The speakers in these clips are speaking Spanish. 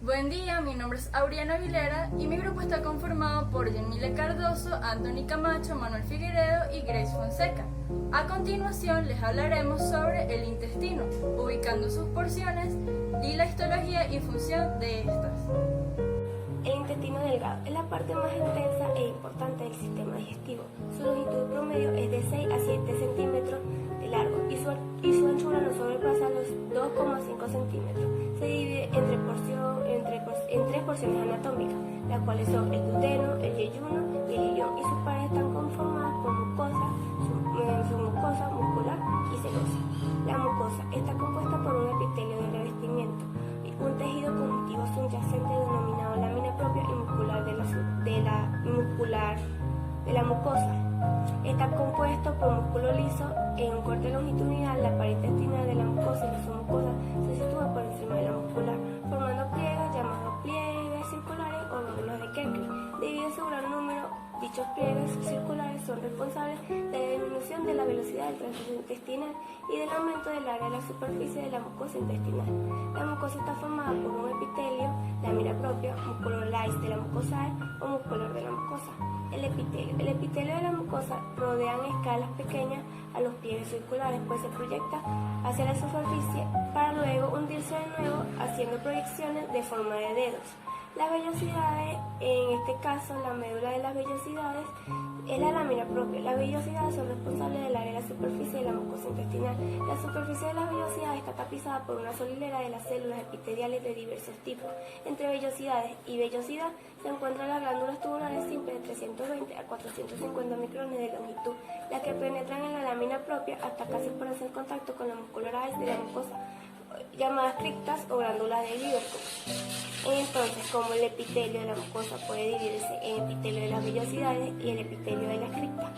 Buen día, mi nombre es Auriana Aguilera y mi grupo está conformado por Yemile Cardoso, Anthony Camacho, Manuel Figueiredo y Grace Fonseca. A continuación les hablaremos sobre el intestino, ubicando sus porciones y la histología y función de estas. El intestino delgado es la parte más intensa e importante del sistema digestivo. Su longitud promedio es de 6 a 7 centímetros de largo y su anchura no sobrepasa los 2,5 centímetros. Se divide en tres porciones anatómicas, las cuales son el duodeno, el yeyuno y el ilion, y sus paredes están conformadas por su mucosa muscular y serosa. La mucosa está compuesta por un epitelio de revestimiento y un tejido conjuntivo subyacente denominado lámina propia y muscular de la mucosa. Está compuesto por músculo liso en un corte longitudinal. La pared intestinal de la mucosa y la submucosa se sitúa por encima de la muscular, formando pliegues llamados pliegues circulares o nódulos de Kerkle. Debido a su gran número, dichos pliegues circulares son responsables de la disminución de la velocidad del tránsito intestinal y del aumento del área de la superficie de la mucosa intestinal. La mucosa está formada por un epitelio, lámina propia, músculo lais de la mucosa o muscular de la mucosa. El epitelio de la mucosa rodea en escalas pequeñas a los pliegues circulares, pues se proyecta hacia la superficie para luego hundirse de nuevo haciendo proyecciones de forma de dedos. Las vellosidades, en este caso la médula de las vellosidades, es la lámina propia. Las vellosidades son responsables del área de la superficie de la mucosa intestinal. La superficie de las vellosidades está tapizada por una solilera de las células epiteliales de diversos tipos. Entre vellosidades y vellosidad se encuentran las glándulas tubulares simples de 320 a 450 micrones de longitud, las que penetran en la lámina propia hasta casi por hacer contacto con la muscularidad de la mucosa, llamadas criptas o glándulas de Lieberkühn. Entonces, como el epitelio de la mucosa puede dividirse en epitelio de las vellosidades y el epitelio de las criptas.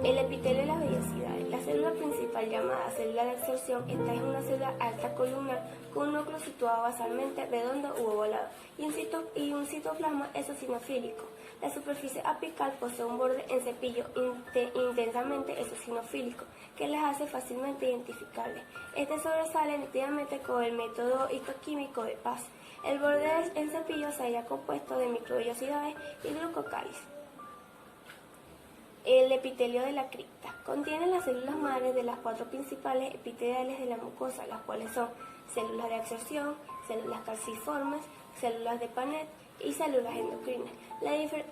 El epitelio de las vellosidades. La célula principal, llamada célula de absorción, esta es una célula alta columnar con un núcleo situado basalmente redondo u ovalado y un citoplasma eosinofílico. La superficie apical posee un borde en cepillo intensamente eosinofílico que las hace fácilmente identificables. Este sobresale nítidamente con el método histoquímico de Paz. El borde en cepillo se halla compuesto de microvellosidades y glucocáliz. El epitelio de la cripta contiene las células madres de las cuatro principales epiteliales de la mucosa, las cuales son células de absorción, células calciformes, células de Paneth y células endocrinas.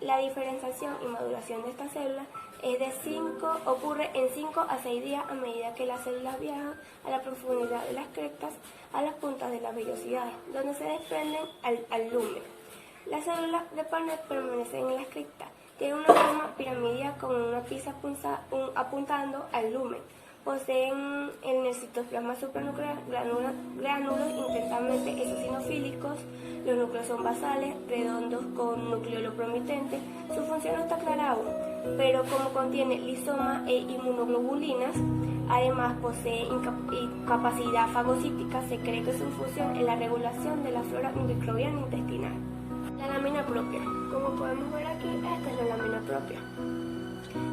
La diferenciación y maduración de estas células ocurre en 5 a 6 días a medida que las células viajan a la profundidad de las criptas a las puntas de las vellosidades, donde se desprenden al lumen. Las células de Paneth permanecen en las criptas. Tienen una forma piramidal con una pizza apuntando al lumen. Poseen en el citoplasma supranuclear gránulos intensamente eosinofílicos. Los núcleos son basales, redondos con núcleo promitente. Su función no está clara aún, pero como contiene lisomas e inmunoglobulinas, además posee capacidad fagocítica, se cree que su función es la regulación de la flora microbiana intestinal. La lámina propia. Como podemos ver aquí, esta es la lámina propia.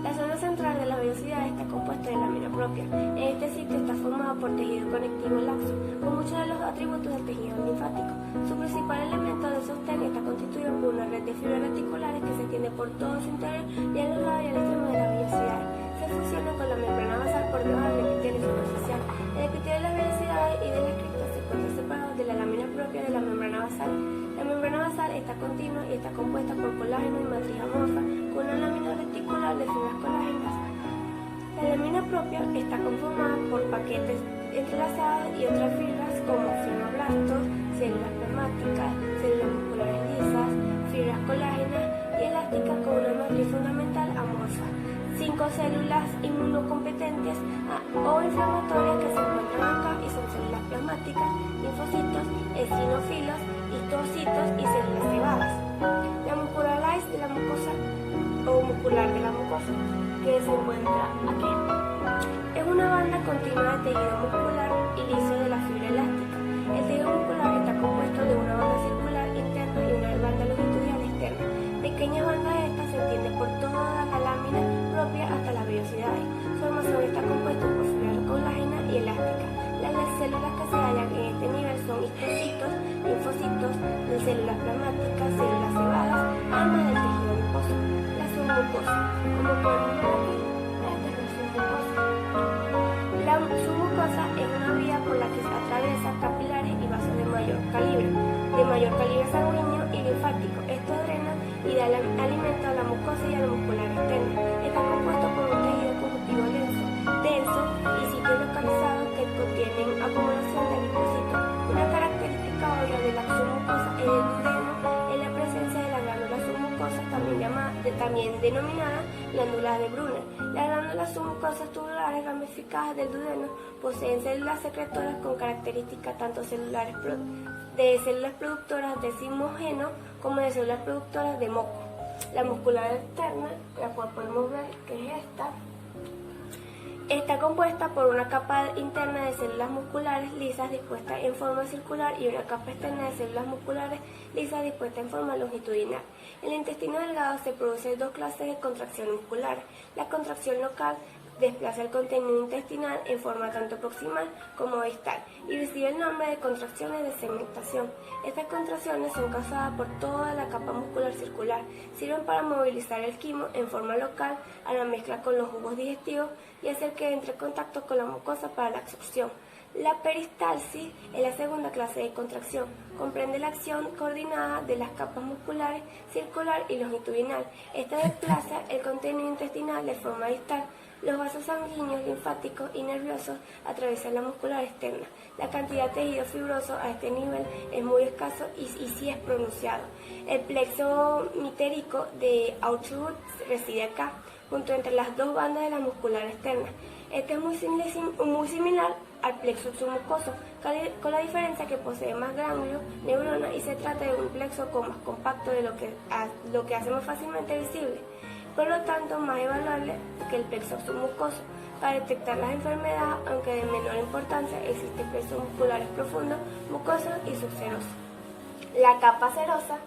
La zona central de la vellosidad está compuesta de lámina propia. En este sitio está formado por tejido conectivo laxo, con muchos de los atributos del tejido linfático. Su principal elemento de sostén está constituido por una red de fibras reticulares que se extiende por todo su interior y a los lados y al extremo de la vellosidad. Se fusiona con la membrana basal por debajo del epitelio superficial. El epitelio de las vellosidades y de las criptas se encuentra separado de la lámina propia de la membrana basal. La membrana basal está continua y está compuesta por colágeno y matriz amorfa, con una lámina reticular de fibras colágenas. La lámina propia está conformada por paquetes entrelazados y otras fibras como fibroblastos, células plasmáticas, células musculares lisas, fibras colágenas y elásticas con una matriz fundamental amorfa. 5 células inmunocompetentes o inflamatorias que se encuentran acá y son células plasmáticas, linfocitos, eosinófilos, histocitos y células cebadas. La muscular lais de la mucosa o muscular de la mucosa, que se encuentra aquí, es una banda continua de tejido muscular y liso de la fibra elástica. El tejido muscular está compuesto de una banda circular interna y una banda longitudinal externa. Pequeñas bandas de estas se extienden por toda la lámina propia hasta las vellosidades. Su armazón está compuesto por fibra colágena y elástica. Las células que se hallan en este nivel son histocitos, linfocitos, células plasmáticas, células cebadas, además del tejido mucoso. La submucosa, como podemos ver aquí, esta es la submucosa. La submucosa es una vía por la que se atraviesa capilares y vasos de mayor calibre sanguíneo y linfático. Esto drena y da alimento a la mucosa y a la muscular externa. Está compuesto por un tejido conjuntivo denso y sitios localizados que contienen acumulación de linfocitos. Una característica obvia de la submucosa es el duodeno en la presencia de la glándula submucosa, también denominada glándula de Brunner. Las glándulas submucosas tubulares ramificadas del duodeno poseen células secretoras con características tanto de células productoras de zimógeno como de células productoras de moco. La muscular externa, la cual podemos ver que es esta, está compuesta por una capa interna de células musculares lisas dispuestas en forma circular y una capa externa de células musculares lisas dispuestas en forma longitudinal. En el intestino delgado se producen dos clases de contracción muscular. La contracción local desplaza el contenido intestinal en forma tanto proximal como distal y recibe el nombre de contracciones de segmentación. Estas contracciones son causadas por toda la capa muscular circular. Sirven para movilizar el quimo en forma local a la mezcla con los jugos digestivos y hacer que entre en contacto con la mucosa para la absorción. La peristalsis es la segunda clase de contracción. Comprende la acción coordinada de las capas musculares circular y longitudinal. Esta desplaza el contenido intestinal de forma distal. Los vasos sanguíneos, linfáticos y nerviosos atraviesan la muscular externa. La cantidad de tejido fibroso a este nivel es muy escaso y sí es pronunciado. El plexo mitérico de Auchtermuth reside acá, junto entre las dos bandas de la muscular externa. Este es muy similar al plexo submucoso, con la diferencia que posee más ganglios, neuronas y se trata de un plexo más compacto de lo que hace más fácilmente visible. Por lo tanto, más evaluable que el plexo submucoso. Para detectar las enfermedades, aunque de menor importancia, existen plexos musculares profundos, mucosos y subserosos. La capa serosa,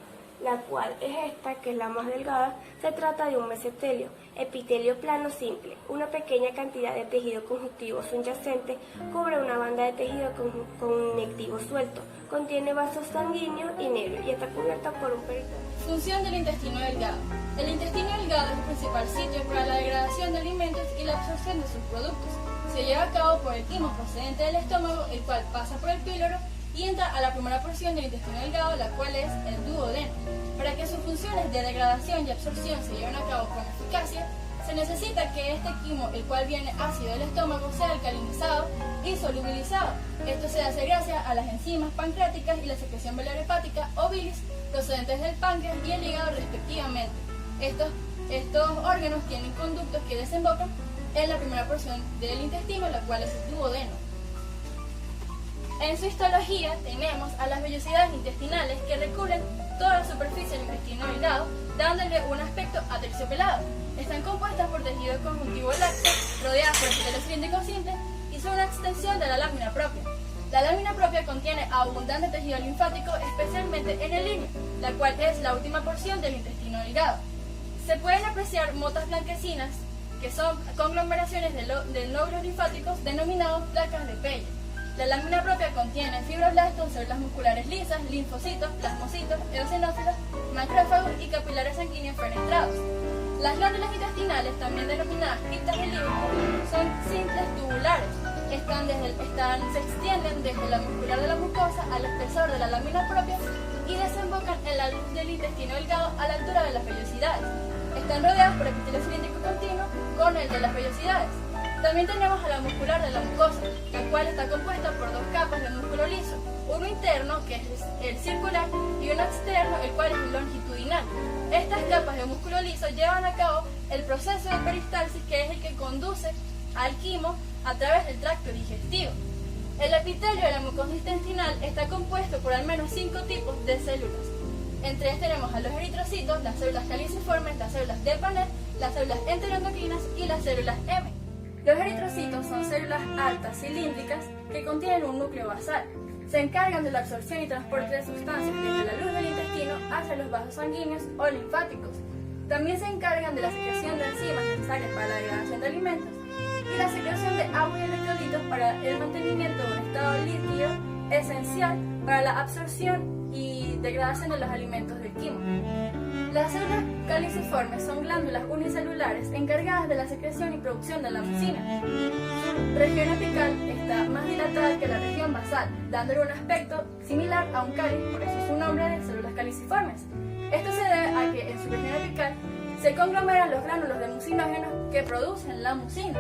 la cual es esta, que es la más delgada, se trata de un mesotelio, epitelio plano simple. Una pequeña cantidad de tejido conjuntivo subyacente cubre una banda de tejido conectivo suelto. Contiene vasos sanguíneos y nervios y está cubierto por un peritoneo. Función del intestino delgado. El intestino delgado es el principal sitio para la degradación de alimentos y la absorción de sus productos. Se lleva a cabo por el quimo procedente del estómago, el cual pasa por el píloro y entra a la primera porción del intestino delgado, la cual es el duodeno. Para que sus funciones de degradación y absorción se lleven a cabo con eficacia, se necesita que este quimo, el cual viene ácido del estómago, sea alcalinizado y solubilizado. Esto se hace gracias a las enzimas pancreáticas y la secreción biliar hepática o bilis procedentes del páncreas y el hígado respectivamente. Estos órganos tienen conductos que desembocan en la primera porción del intestino, la cual es el duodeno. En su histología tenemos a las vellosidades intestinales que recubren toda la superficie del intestino delgado, dándole un aspecto aterciopelado. Están compuestas por tejido conjuntivo lácteo, rodeadas por epitelio cilíndrico simple y son una extensión de la lámina propia. La lámina propia contiene abundante tejido linfático, especialmente en el límite, la cual es la última porción del intestino delgado. Se pueden apreciar motas blanquecinas, que son conglomeraciones de nódulos linfáticos denominados placas de Peyer. La lámina propia contiene fibroblastos, células musculares lisas, linfocitos, plasmocitos, eosinófilos, macrófagos y capilares sanguíneos fenestrados. Las glándulas intestinales, también denominadas criptas de Lippi, son simples tubulares. Se extienden desde la muscular de la mucosa al espesor de la lámina propia y desembocan en la luz del intestino delgado a la altura de las vellosidades. Están rodeadas por epitelio cilíndrico continuo con el de las vellosidades. También tenemos a la muscular de la mucosa, la cual está compuesta por dos capas de músculo liso, uno interno, que es el circular, y uno externo, el cual es el longitudinal. Estas capas de músculo liso llevan a cabo el proceso de peristalsis, que es el que conduce al quimo a través del tracto digestivo. El epitelio de la mucosa intestinal está compuesto por al menos 5 tipos de células. Entre ellas tenemos a los eritrocitos, las células caliciformes, las células de Paneth, las células enteroendocrinas y las células M. Los eritrocitos son células altas cilíndricas que contienen un núcleo basal. Se encargan de la absorción y transporte de sustancias desde la luz del intestino hacia los vasos sanguíneos o linfáticos. También se encargan de la secreción de enzimas necesarias para la degradación de alimentos y la secreción de agua y electrolitos para el mantenimiento de un estado líquido esencial para la absorción y degradación de los alimentos del quimo. Las células caliciformes son glándulas unicelulares encargadas de la secreción y producción de la mucina. Su región apical está más dilatada que la región basal, dándole un aspecto similar a un cáliz, por eso su nombre de células caliciformes. Esto se debe a que en su región apical se conglomeran los gránulos de mucinógenos que producen la mucina.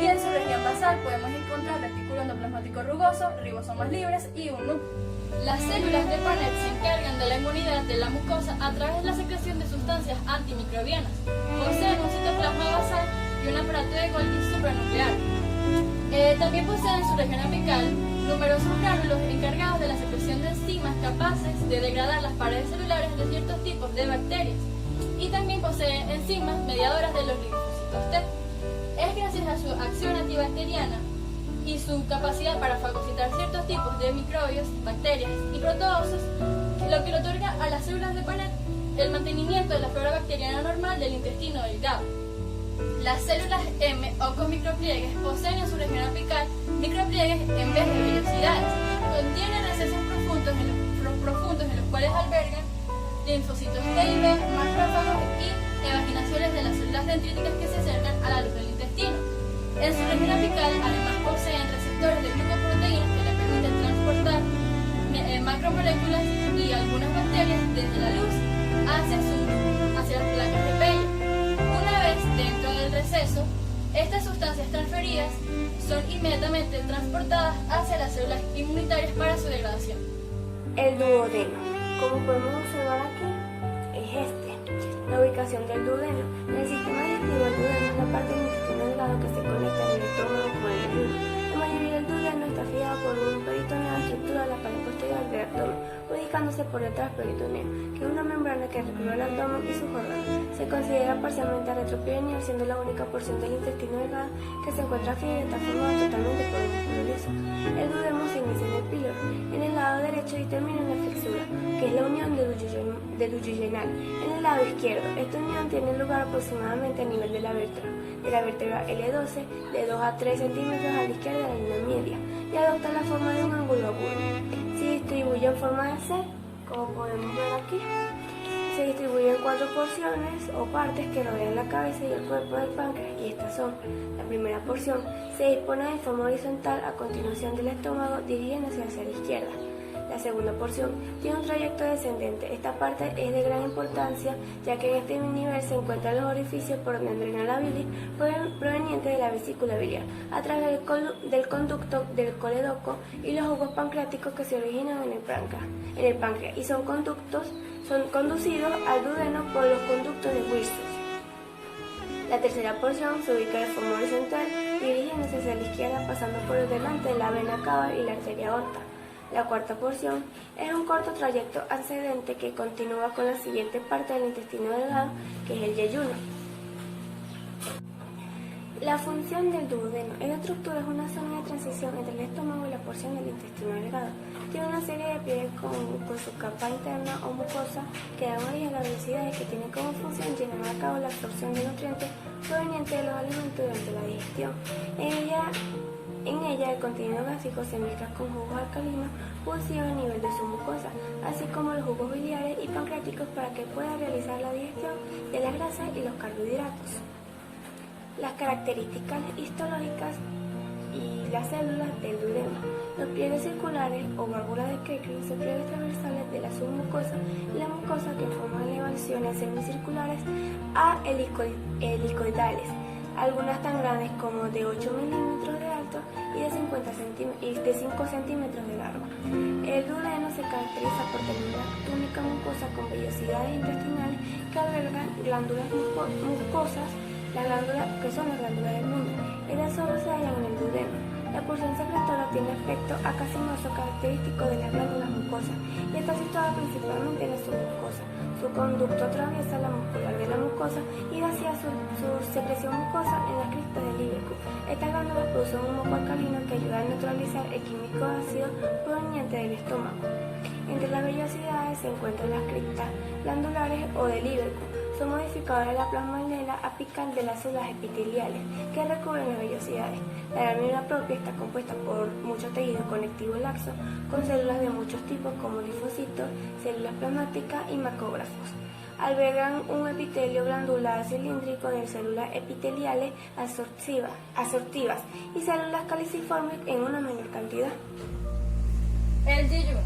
Y en su región basal podemos encontrar retículo endoplasmático rugoso, ribosomas libres y un núcleo. Las células de Paneth se encargan de la inmunidad de la mucosa a través de la secreción de sustancias antimicrobianas. Poseen un citoplasma basal y un aparato de Golgi supranuclear. También poseen en su región apical numerosos gránulos encargados de la secreción de enzimas capaces de degradar las paredes celulares de ciertos tipos de bacterias. Y también posee enzimas mediadoras de los linfocitos T. Es gracias a su acción antibacteriana y su capacidad para fagocitar ciertos tipos de microbios, bacterias y protozos, lo que le otorga a las células de Paneth el mantenimiento de la flora bacteriana normal del intestino delgado. Las células M o con micropliegues poseen en su región apical micropliegues en vez de vellosidades. Contienen recesos profundos en los cuales albergan linfocitos T y B, macrófagos y evaginaciones de las células dendríticas que se acercan a la luz del intestino. En su región apical además poseen receptores de glucoproteínas que le permiten transportar macromoléculas y algunas bacterias desde la luz hacia las placas de Peyer. Una vez dentro del receso, estas sustancias transferidas son inmediatamente transportadas hacia las células inmunitarias para su degradación. El duodeno. Como podemos observar aquí, es este. La ubicación del duodeno. En el sistema digestivo, el duodeno es la parte del intestino delgado que se conecta en el estómago con el yeyuno. La mayoría del duodeno está fijado por un peritoneo estructura de la pared posterior del abdomen, ubicándose por detrás del peritoneo, que es una membrana que recubre el abdomen y sus órganos. Se considera parcialmente retroperineal, siendo la única porción del intestino delgado que se encuentra fija y está formado totalmente por un músculo liso. El duodeno se inicia en el píloro, en el lado derecho y termina en la flexura, que es la unión del duodenal. En el lado izquierdo, esta unión tiene lugar aproximadamente a nivel de la vértebra L12, de 2 a 3 centímetros a la izquierda de la línea media, y adopta la forma de un ángulo agudo. Se distribuye en forma de C, como podemos ver aquí. Se distribuye en 4 porciones o partes que rodean la cabeza y el cuerpo del páncreas, y estas son: la primera porción se dispone de forma horizontal a continuación del estómago, dirigiéndose hacia la izquierda. La segunda porción tiene un trayecto descendente. Esta parte es de gran importancia, ya que en este nivel se encuentran los orificios por donde drena la bilis proveniente de la vesícula biliar, a través del conducto del coledoco y los jugos pancreáticos que se originan en el páncreas y son conducidos al duodeno por los conductos de Wilson. La tercera porción se ubica de forma horizontal, dirigiéndose hacia la izquierda, pasando por delante de la vena cava y la arteria aorta. La cuarta porción es un corto trayecto ascendente que continúa con la siguiente parte del intestino delgado, que es el yeyuno. La función del duodeno. Esta estructura es una zona de transición entre el estómago y la porción del intestino delgado. Tiene una serie de pliegues con su capa interna o mucosa que dan origen a las velocidades que tienen como función llevar a cabo la absorción de nutrientes provenientes de los alimentos durante la digestión. En ella el contenido gástrico se mezcla con jugos alcalinos producidos a nivel de su mucosa, así como los jugos biliares y pancreáticos para que pueda realizar la digestión de las grasas y los carbohidratos. Las características histológicas y las células del duodeno. Los pliegues circulares o válvulas de Keckley son pliegues transversales de la submucosa y la mucosa que forman elevaciones semicirculares a helicoidales, algunas tan grandes como de 8 milímetros de alto y de 5 centímetros de largo. El duodeno se caracteriza por tener una túnica mucosa con vellosidades intestinales que albergan glándulas mucosas, que son las glándulas del mundo. Estas solo se hallan en el duodeno. La porción secretora tiene efecto acasinoso característico de las glándulas mucosas y está situada principalmente en la submucosa. Su conducto atraviesa la muscular de la mucosa y vacía su secreción mucosa en las cristas del íleco. Estas glándulas producen un moco alcalino que ayuda a neutralizar el químico ácido proveniente del estómago. Entre las vellosidades se encuentran las cristas glandulares o del íleco. Son modificadores de la plasmolela apical de las células epiteliales que recubren las vellosidades. La lámina propia está compuesta por mucho tejido conectivo laxo con células de muchos tipos como linfocitos, células plasmáticas y macrófagos. Albergan un epitelio glandular cilíndrico de células epiteliales absortivas y células caliciformes en una menor cantidad. El yeyuno.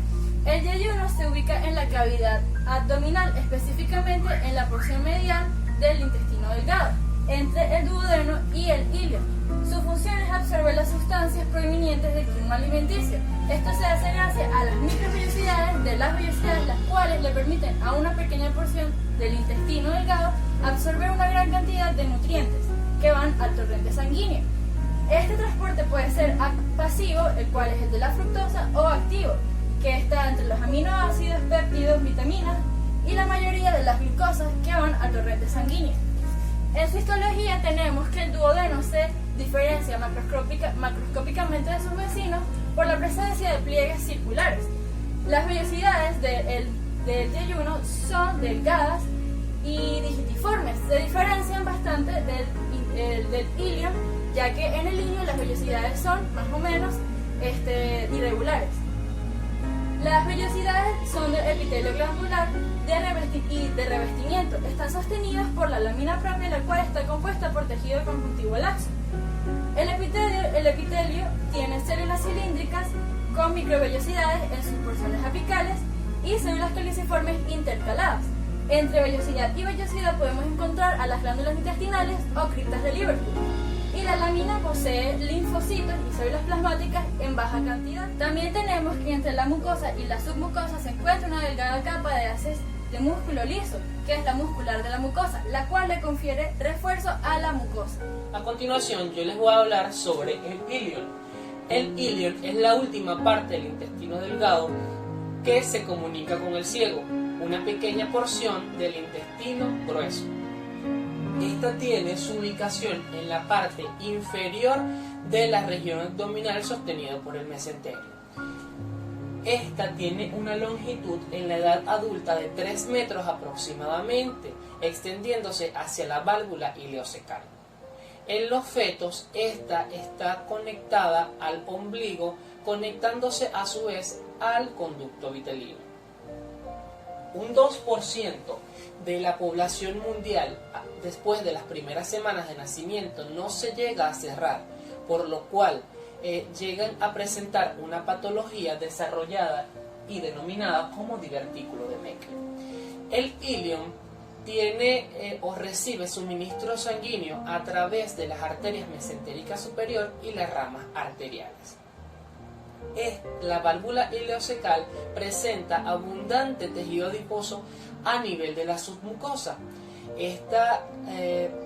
El yeyuno se ubica en la cavidad abdominal, específicamente en la porción medial del intestino delgado, entre el duodeno y el ilion. Su función es absorber las sustancias provenientes del quimo alimenticio. Esto se hace gracias a las microvellosidades de las vellosidades, las cuales le permiten a una pequeña porción del intestino delgado absorber una gran cantidad de nutrientes que van al torrente sanguíneo. Este transporte puede ser pasivo, el cual es el de la fructosa, o activo, que está entre los aminoácidos, péptidos, vitaminas y la mayoría de las glucosas que van al torrente sanguíneo. En su histología tenemos que el duodeno se diferencia macroscópicamente de sus vecinos por la presencia de pliegues circulares. Las vellosidades del yeyuno son delgadas y digitiformes. Se diferencian bastante del ilion, ya que en el ilion las vellosidades son más o menos irregulares. Las vellosidades son de epitelio glandular y de revestimiento. Están sostenidas por la lámina propia, la cual está compuesta por tejido conjuntivo laxo. El epitelio tiene células cilíndricas con microvellosidades en sus porciones apicales y células caliciformes intercaladas. Entre vellosidad y vellosidad podemos encontrar a las glándulas intestinales o criptas de Liverpool. Y la lámina posee linfocitos y células plasmáticas en baja cantidad. También tenemos que entre la mucosa y la submucosa se encuentra una delgada capa de haces de músculo liso, que es la muscular de la mucosa, la cual le confiere refuerzo a la mucosa. A continuación yo les voy a hablar sobre el ilion. El ilion es la última parte del intestino delgado que se comunica con el ciego, una pequeña porción del intestino grueso. Esta tiene su ubicación en la parte inferior de la región abdominal sostenida por el mesenterio. Esta tiene una longitud en la edad adulta de 3 metros aproximadamente, extendiéndose hacia la válvula ileocecal. En los fetos, esta está conectada al ombligo, conectándose a su vez al conducto vitelino. Un 2% de la población mundial, después de las primeras semanas de nacimiento, no se llega a cerrar, por lo cual llegan a presentar una patología desarrollada y denominada como divertículo de Meckel. El ilion tiene o recibe suministro sanguíneo a través de las arterias mesentérica superior y las ramas arteriales. La válvula ileocecal presenta abundante tejido adiposo a nivel de la submucosa.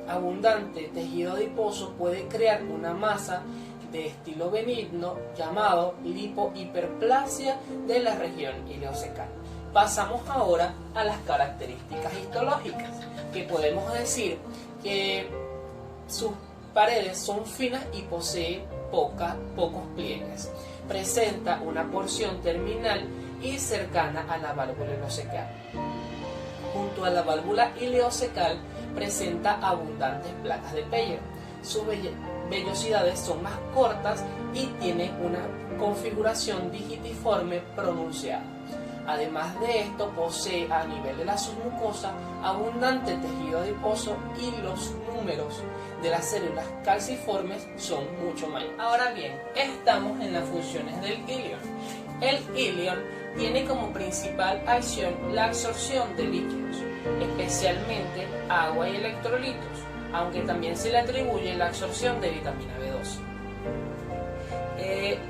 Abundante tejido adiposo puede crear una masa de estilo benigno llamado lipohiperplasia de la región ileocecal. Pasamos ahora a las características histológicas, que podemos decir que sus paredes son finas y posee pocos pliegues. Presenta una porción terminal y cercana a la válvula ileocecal. Junto a la válvula ileocecal presenta abundantes placas de Peyer. Sus vellosidades son más cortas y tiene una configuración digitiforme pronunciada. Además de esto, posee a nivel de la submucosa abundante tejido adiposo y los números de las células calciformes son mucho mayores. Ahora bien, estamos en las funciones del ilion. El ilion tiene como principal acción la absorción de líquidos, especialmente agua y electrolitos, aunque también se le atribuye la absorción de vitamina B12.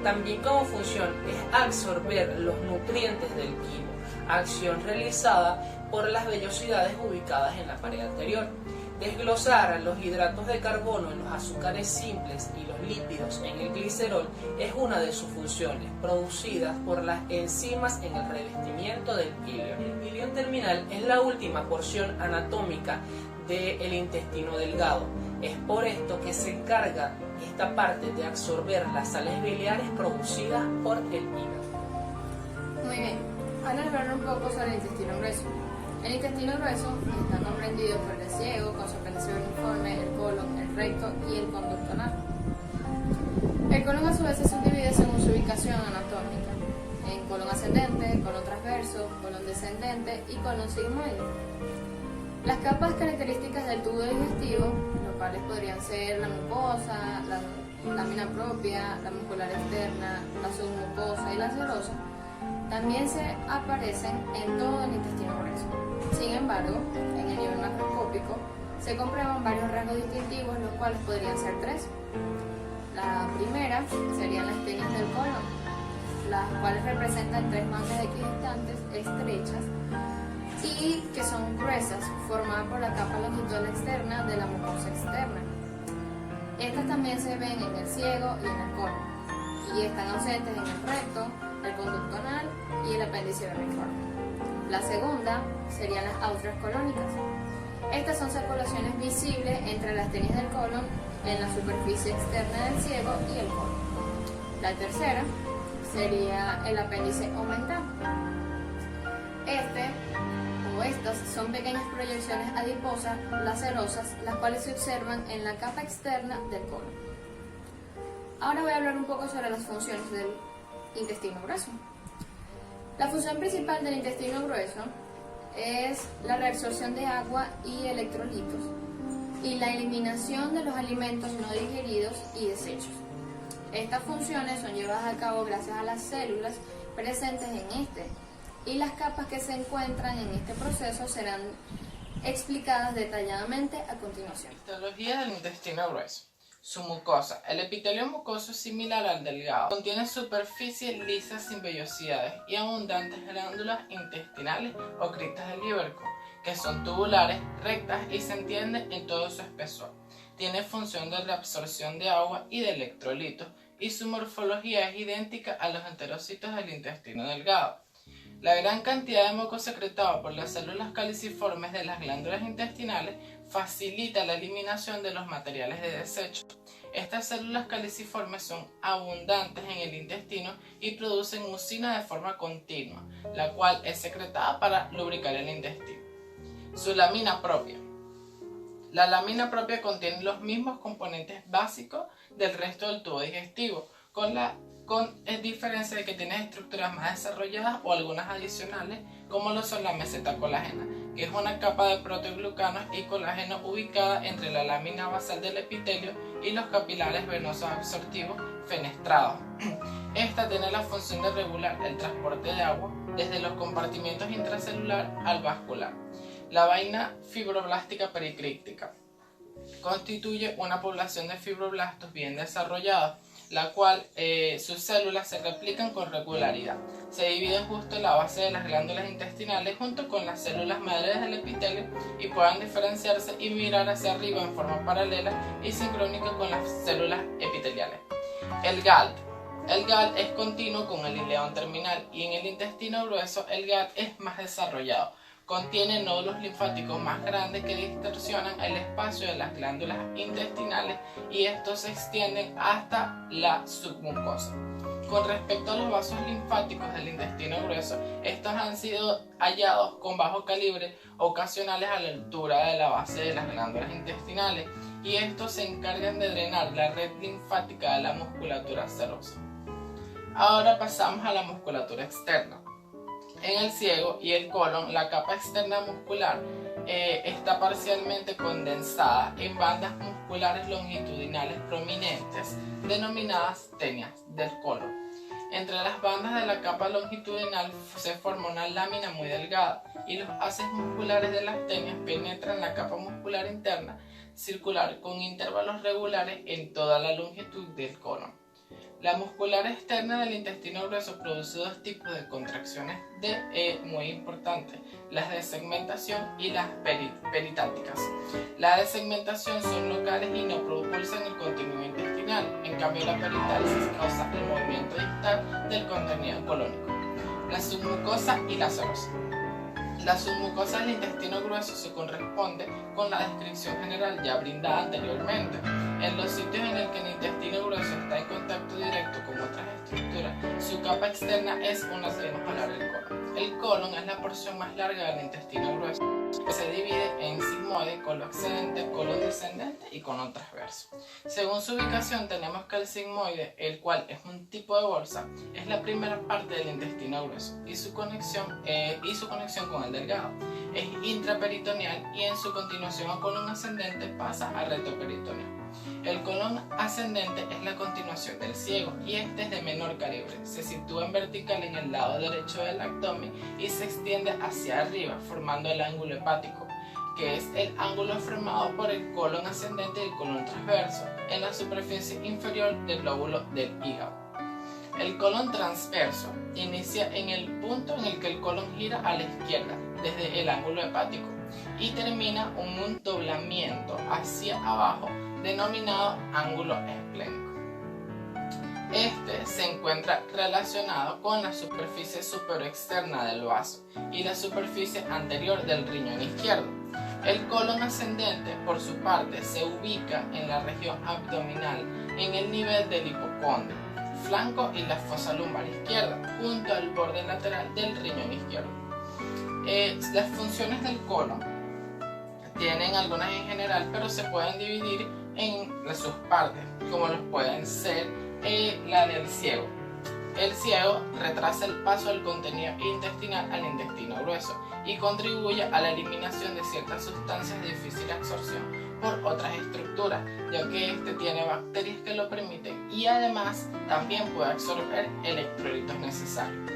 También como función es absorber los nutrientes del quimo, acción realizada por las vellosidades ubicadas en la pared anterior. Desglosar los hidratos de carbono en los azúcares simples y los lípidos en el glicerol es una de sus funciones, producidas por las enzimas en el revestimiento del ilion. El ilion terminal es la última porción anatómica del intestino delgado. Es por esto que se encarga esta parte de absorber las sales biliares producidas por el hígado. Muy bien. Van a hablar un poco sobre el intestino grueso. El intestino grueso está comprendido por el ciego, con su apéndice uniforme, el colon, el recto y el conducto anal. El colon a su vez se subdivide según su ubicación anatómica, en colon ascendente, colon transverso, colon descendente y colon sigmoide. Las capas características del tubo digestivo, los cuales podrían ser la mucosa, la lámina propia, la muscular externa, la submucosa y la serosa, también se aparecen en todo el intestino grueso. Sin embargo, en el nivel macroscópico se comprueban varios rasgos distintivos, los cuales podrían ser tres. La primera serían las tenias del colon, las cuales representan tres mangas equidistantes estrechas y que son gruesas, formadas por la capa longitudinal externa de la mucosa externa. Estas también se ven en el ciego y en el colon, y están ausentes en el recto, el conducto anal y el apéndice vermiforme. La segunda serían las austrias colónicas. Estas son circulaciones visibles entre las tenias del colon en la superficie externa del ciego y el colon. La tercera sería el apéndice omental. Estas son pequeñas proyecciones adiposas lacerosas, las cuales se observan en la capa externa del colon. Ahora voy a hablar un poco sobre las funciones del intestino grueso. La función principal del intestino grueso es la reabsorción de agua y electrolitos y la eliminación de los alimentos no digeridos y desechos. Estas funciones son llevadas a cabo gracias a las células presentes en este, y las capas que se encuentran en este proceso serán explicadas detalladamente a continuación. Histología del intestino grueso. Su mucosa. El epitelio mucoso es similar al delgado. Contiene superficie lisa sin vellosidades y abundantes glándulas intestinales o criptas del Líberco, que son tubulares, rectas y se entienden en todo su espesor. Tiene función de reabsorción de agua y de electrolitos y su morfología es idéntica a los enterocitos del intestino delgado. La gran cantidad de moco secretado por las células caliciformes de las glándulas intestinales facilita la eliminación de los materiales de desecho. Estas células caliciformes son abundantes en el intestino y producen mucina de forma continua, la cual es secretada para lubricar el intestino. Su lámina propia. La lámina propia contiene los mismos componentes básicos del resto del tubo digestivo, con diferencia de que tiene estructuras más desarrolladas o algunas adicionales, como lo son la meseta colágena, que es una capa de proteoglucanos y colágeno ubicada entre la lámina basal del epitelio y los capilares venosos absortivos fenestrados. Esta tiene la función de regular el transporte de agua desde los compartimientos intracelular al vascular. La vaina fibroblástica pericríptica constituye una población de fibroblastos bien desarrollados, la cual sus células se replican con regularidad. Se dividen justo en la base de las glándulas intestinales junto con las células madres del epitelio y pueden diferenciarse y mirar hacia arriba en forma paralela y sincrónica con las células epiteliales. El GALT. El GALT es continuo con el ileón terminal y en el intestino grueso el GALT es más desarrollado. Contiene nódulos linfáticos más grandes que distorsionan el espacio de las glándulas intestinales y estos se extienden hasta la submucosa. Con respecto a los vasos linfáticos del intestino grueso, estos han sido hallados con bajo calibre ocasionales a la altura de la base de las glándulas intestinales y estos se encargan de drenar la red linfática de la musculatura serosa. Ahora pasamos a la musculatura externa. En el ciego y el colon, la capa externa muscular está parcialmente condensada en bandas musculares longitudinales prominentes, denominadas tenias del colon. Entre las bandas de la capa longitudinal se forma una lámina muy delgada y los haces musculares de las tenias penetran la capa muscular interna circular con intervalos regulares en toda la longitud del colon. La muscular externa del intestino grueso produce dos tipos de contracciones muy importantes, las de segmentación y las peristálticas. Las de segmentación son locales y no propulsan el contenido intestinal, en cambio la peristalsis causa el movimiento distal del contenido colónico. La submucosa y la serosa. La submucosa del intestino grueso se corresponde con la descripción general ya brindada anteriormente. En los sitios en el que el intestino grueso está en contacto directo con otras estructuras, su capa externa es una seno molar del colon. El colon es la porción más larga del intestino grueso, que se divide en sigmoide, colon ascendente, colon descendente y colon transverso. Según su ubicación tenemos que el sigmoide, el cual es un tipo de bolsa, es la primera parte del intestino grueso y su conexión con el delgado es intraperitoneal, y en su continuación a colon ascendente pasa a retroperitoneal. El colon ascendente es la continuación del ciego y este es de menor calibre. Se sitúa en vertical en el lado derecho del abdomen y se extiende hacia arriba formando el ángulo hepático, que es el ángulo formado por el colon ascendente y el colon transverso en la superficie inferior del lóbulo del hígado. El colon transverso inicia en el punto en el que el colon gira a la izquierda desde el ángulo hepático y termina en un doblamiento hacia abajo denominado ángulo esplénico. Este se encuentra relacionado con la superficie superexterna del vaso y la superficie anterior del riñón izquierdo. El colon ascendente, por su parte, se ubica en la región abdominal en el nivel del hipocondrio, flanco y la fosa lumbar izquierda, junto al borde lateral del riñón izquierdo. Las funciones del colon tienen algunas en general, pero se pueden dividir en sus partes, como los pueden ser la del ciego. El ciego retrasa el paso del contenido intestinal al intestino grueso y contribuye a la eliminación de ciertas sustancias de difícil absorción por otras estructuras, ya que este tiene bacterias que lo permiten y además también puede absorber electrolitos necesarios.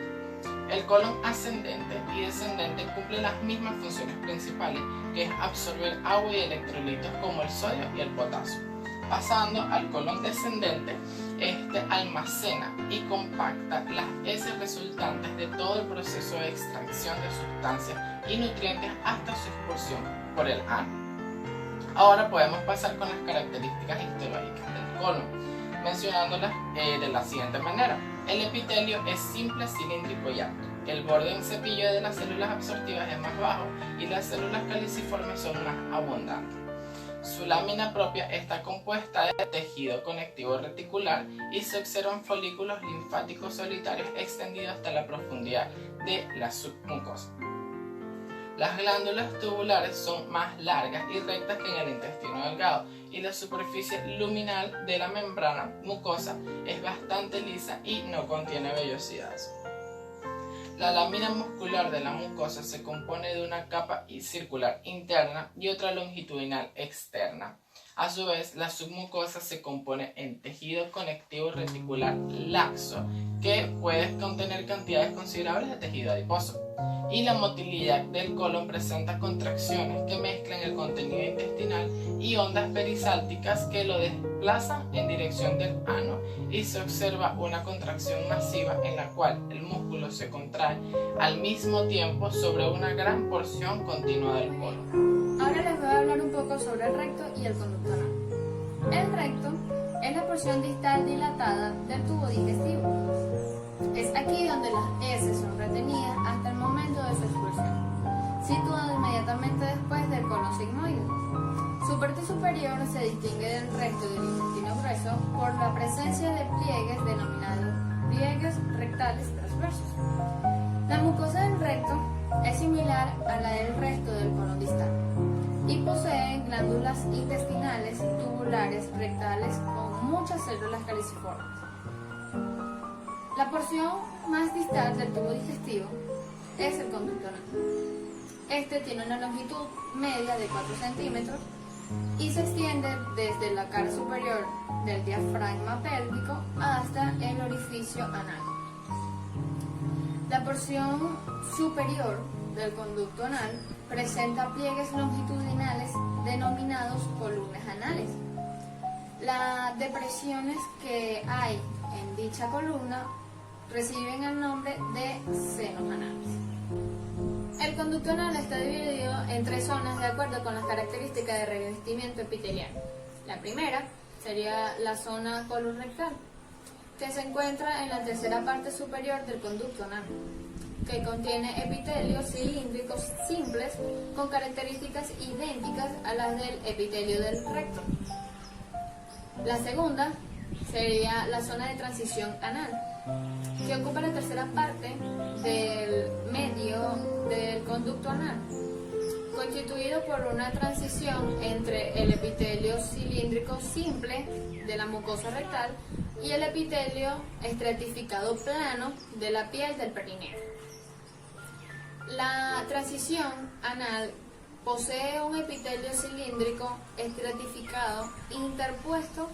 El colon ascendente y descendente cumplen las mismas funciones principales, que es absorber agua y electrolitos como el sodio y el potasio. Pasando al colon descendente, este almacena y compacta las heces resultantes de todo el proceso de extracción de sustancias y nutrientes hasta su expulsión por el ano. Ahora podemos pasar con las características histológicas del colon, mencionándolas de la siguiente manera. El epitelio es simple, cilíndrico y alto. El borde en cepillo de las células absortivas es más bajo y las células caliciformes son más abundantes. Su lámina propia está compuesta de tejido conectivo reticular y se observan folículos linfáticos solitarios extendidos hasta la profundidad de la submucosa. Las glándulas tubulares son más largas y rectas que en el intestino delgado y la superficie luminal de la membrana mucosa es bastante lisa y no contiene vellosidades. La lámina muscular de la mucosa se compone de una capa circular interna y otra longitudinal externa. A su vez, la submucosa se compone en tejido conectivo reticular laxo, que puede contener cantidades considerables de tejido adiposo. Y la motilidad del colon presenta contracciones que mezclan el contenido intestinal y ondas perisálticas que lo desplazan en dirección del ano, y se observa una contracción masiva en la cual el músculo se contrae al mismo tiempo sobre una gran porción continua del colon. Ahora les voy a hablar un poco sobre el recto y el conducto anal. El recto es la porción distal dilatada del tubo digestivo. Es aquí donde las heces son retenidas hasta el momento de su expulsión, situado inmediatamente después del colon sigmoide. Su parte superior se distingue del resto del intestino grueso por la presencia de pliegues denominados pliegues rectales transversos. La mucosa del recto es similar a la del resto del colon distal y posee glándulas intestinales, tubulares, rectales con muchas células caliciformes. La porción más distal del tubo digestivo es el conducto anal. Este tiene una longitud media de 4 centímetros y se extiende desde la cara superior del diafragma pélvico hasta el orificio anal. La porción superior del conducto anal presenta pliegues longitudinales denominados columnas anales. Las depresiones que hay en dicha columna reciben el nombre de senos anales. El conducto anal está dividido en 3 zonas de acuerdo con las características de revestimiento epitelial. La primera sería la zona colorectal, que se encuentra en la tercera parte superior del conducto anal, que contiene epitelios cilíndricos simples con características idénticas a las del epitelio del recto. La segunda sería la zona de transición anal, que ocupa la tercera parte del medio del conducto anal, constituido por una transición entre el epitelio cilíndrico simple de la mucosa rectal y el epitelio estratificado plano de la piel del perineo. La transición anal posee un epitelio cilíndrico estratificado interpuesto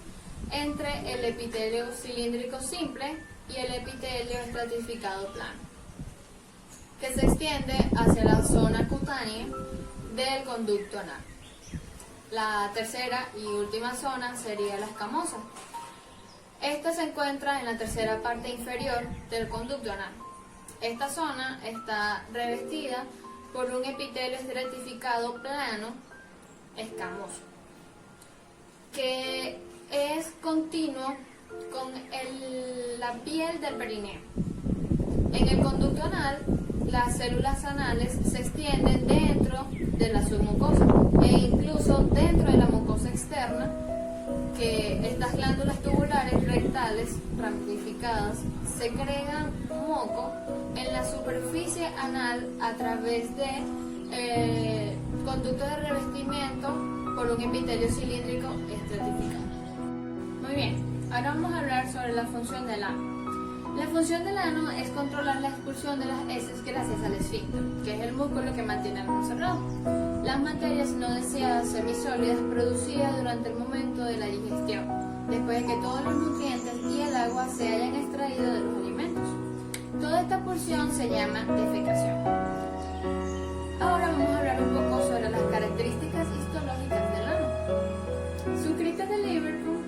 entre el epitelio cilíndrico simple y el epitelio estratificado plano, que se extiende hacia la zona cutánea del conducto anal. La tercera y última zona sería la escamosa. Esta se encuentra en la tercera parte inferior del conducto anal. Esta zona está revestida por un epitelio estratificado plano escamoso, que es continuo con la piel del perineo. En el conducto anal, las células anales se extienden dentro de la submucosa e incluso dentro de la mucosa externa, que estas glándulas tubulares rectales ramificadas secretan moco en la superficie anal a través de conductos de revestimiento por un epitelio cilíndrico estratificado. Muy bien, ahora vamos a hablar sobre la función del ano. La función del ano es controlar la expulsión de las heces gracias al esfínter, que es el músculo que mantiene el ano cerrado. Las materias no deseadas semisólidas producidas durante el momento de la digestión, después de que todos los nutrientes y el agua se hayan extraído de los alimentos. Toda esta porción se llama defecación. Ahora vamos a hablar un poco sobre las características histológicas del ano. Sus cristas de Liverpool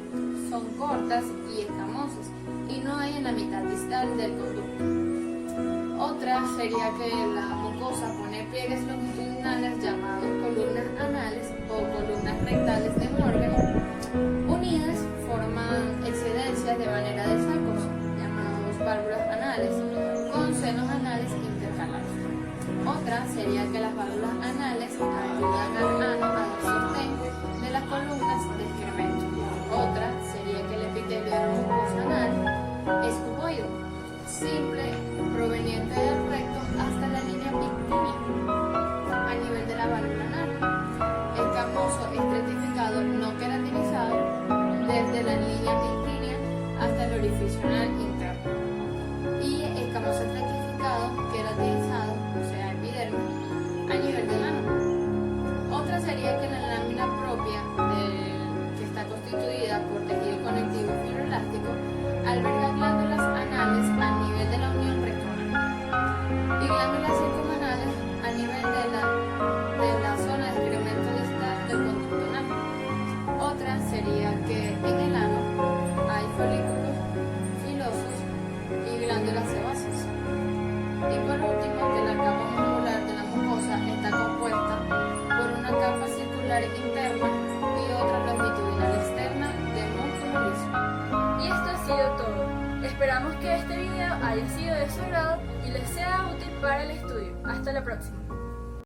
son cortas y escamosas y no hay en la mitad distal del conducto. Otra sería que la mucosa pone pliegues longitudinales llamados columnas anales o columnas rectales de Morgan. Unidas forman excedencias de manera de sacos, llamados válvulas anales, con senos anales intercalados. Otra sería que las válvulas anales ayudan al ano a dar sostén de las columnas de excremento. Otra sería que el epitelio de la mucosa anal es cuboide, simple, proveniente del recto hasta la línea pictinia, a nivel de la válvula anal. Escamoso estratificado no queratinizado, desde la línea pictinia hasta el orificio anal interno. Y escamoso estratificado queratinizado, o sea, epidermis, a nivel del ano. Otra sería que la lámina propia que está constituida por tejido conectivo fibroelástico alberga glándulas anales a nivel de la unión rectoanal y glándulas circunanales a nivel de la zona de excremento distal del conducto anal. Otra sería que en el ano hay folículos filosos y glándulas sebáceas. Y por último, que la capa muscular de la mucosa está compuesta por una capa circular interna y otra longitudinal externa de músculo liso. Y esto ha sido todo. Esperamos que este video haya sido de su agrado y les sea útil para el estudio. Hasta la próxima.